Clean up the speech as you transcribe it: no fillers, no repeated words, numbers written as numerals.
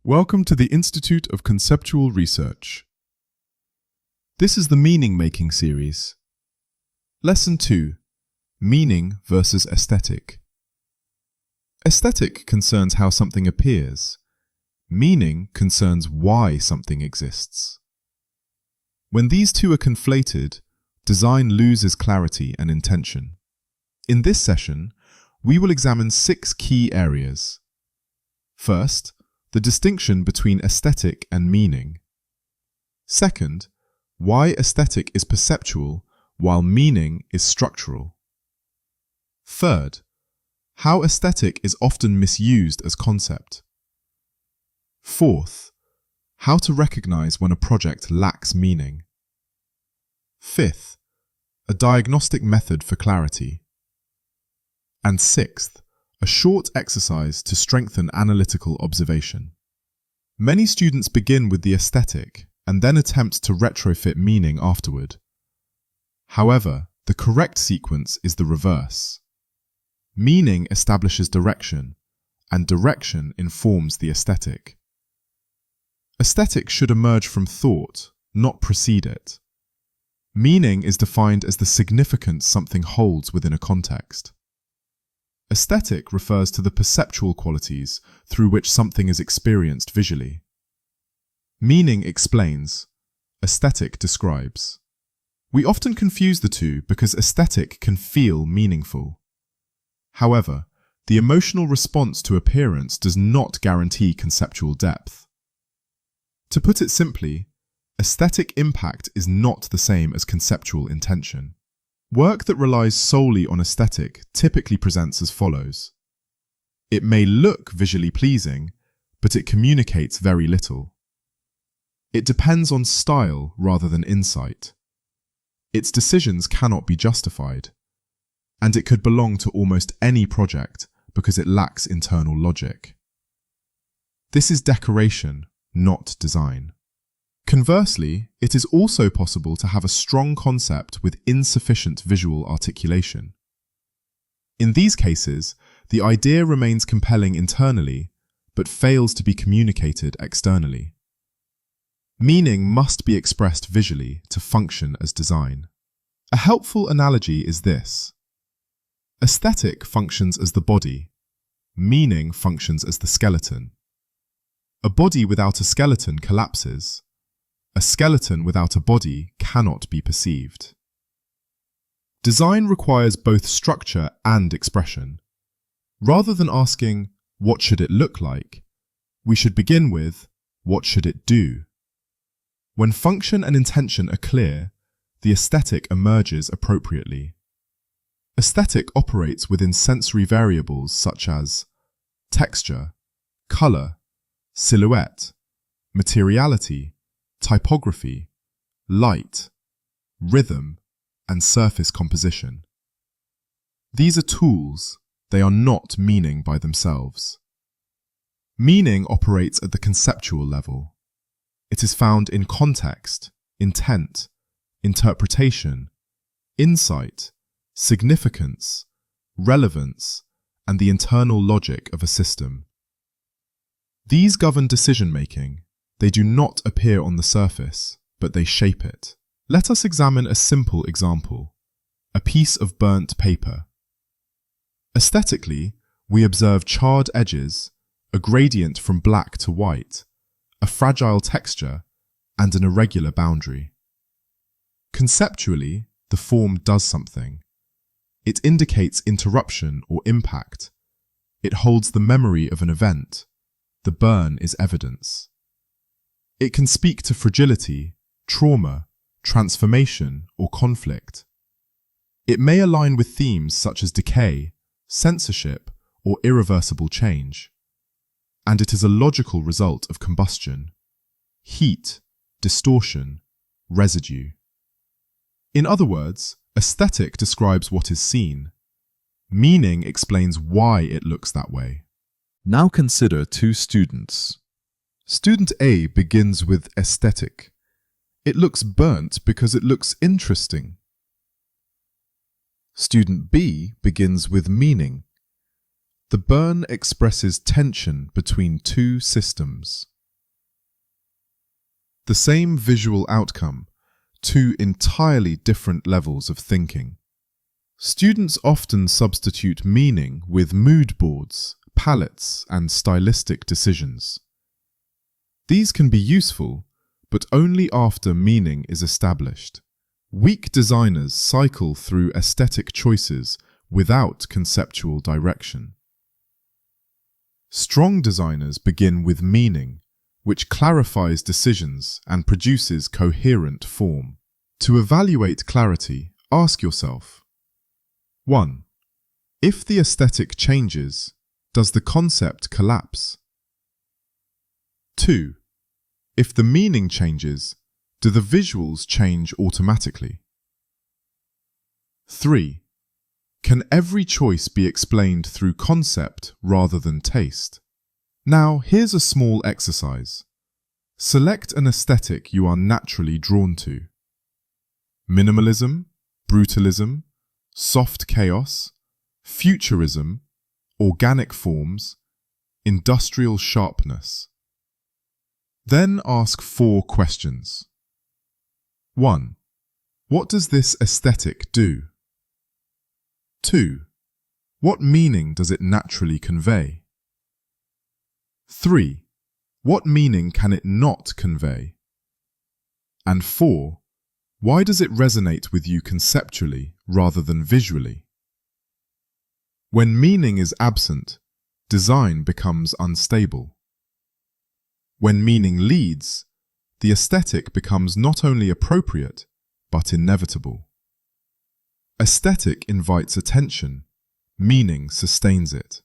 Welcome to the Institute of Conceptual Research. This is the Meaning-Making series. Lesson 2. Meaning versus Aesthetic. Aesthetic concerns how something appears. Meaning concerns why something exists. When these two are conflated, design loses clarity and intention. In this session, we will examine 6 key areas. First, the distinction between aesthetic and meaning. Second, why aesthetic is perceptual while meaning is structural. Third, how aesthetic is often misused as concept. Fourth, how to recognize when a project lacks meaning. Fifth, a diagnostic method for clarity. And sixth, a short exercise to strengthen analytical observation. Many students begin with the aesthetic and then attempt to retrofit meaning afterward. However, the correct sequence is the reverse. Meaning establishes direction, and direction informs the aesthetic. Aesthetic should emerge from thought, not precede it. Meaning is defined as the significance something holds within a context. Aesthetic refers to the perceptual qualities through which something is experienced visually. Meaning explains, aesthetic describes. We often confuse the two because aesthetic can feel meaningful. However, the emotional response to appearance does not guarantee conceptual depth. To put it simply, aesthetic impact is not the same as conceptual intention. Work that relies solely on aesthetic typically presents as follows. It may look visually pleasing, but it communicates very little. It depends on style rather than insight. Its decisions cannot be justified, and it could belong to almost any project because it lacks internal logic. This is decoration, not design. Conversely, it is also possible to have a strong concept with insufficient visual articulation. In these cases, the idea remains compelling internally, but fails to be communicated externally. Meaning must be expressed visually to function as design. A helpful analogy is this. Aesthetic functions as the body. Meaning functions as the skeleton. A body without a skeleton collapses. A skeleton without a body cannot be perceived. Design requires both structure and expression. Rather than asking, what should it look like, we should begin with, what should it do? When function and intention are clear, the aesthetic emerges appropriately. Aesthetic operates within sensory variables such as texture, color, silhouette, materiality, typography, light, rhythm, and surface composition. These are tools, they are not meaning by themselves. Meaning operates at the conceptual level. It is found in context, intent, interpretation, insight, significance, relevance, and the internal logic of a system. These govern decision-making. They do not appear on the surface, but they shape it. Let us examine a simple example, a piece of burnt paper. Aesthetically, we observe charred edges, a gradient from black to white, a fragile texture, and an irregular boundary. Conceptually, the form does something. It indicates interruption or impact. It holds the memory of an event. The burn is evidence. It can speak to fragility, trauma, transformation, or conflict. It may align with themes such as decay, censorship, or irreversible change. And it is a logical result of combustion, heat, distortion, residue. In other words, aesthetic describes what is seen. Meaning explains why it looks that way. Now consider 2 students. Student A begins with aesthetic. It looks burnt because it looks interesting. Student B begins with meaning. The burn expresses tension between 2 systems. The same visual outcome, two entirely different levels of thinking. Students often substitute meaning with mood boards, palettes, and stylistic decisions. These can be useful, but only after meaning is established. Weak designers cycle through aesthetic choices without conceptual direction. Strong designers begin with meaning, which clarifies decisions and produces coherent form. To evaluate clarity, ask yourself: 1. If the aesthetic changes, does the concept collapse? 2. If the meaning changes, do the visuals change automatically? 3. Can every choice be explained through concept rather than taste? Now, here's a small exercise. Select an aesthetic you are naturally drawn to. Minimalism, brutalism, soft chaos, futurism, organic forms, industrial sharpness. Then ask 4 questions. 1. What does this aesthetic do? 2. What meaning does it naturally convey? 3. What meaning can it not convey? And 4. Why does it resonate with you conceptually rather than visually? When meaning is absent, design becomes unstable. When meaning leads, the aesthetic becomes not only appropriate, but inevitable. Aesthetic invites attention, meaning sustains it.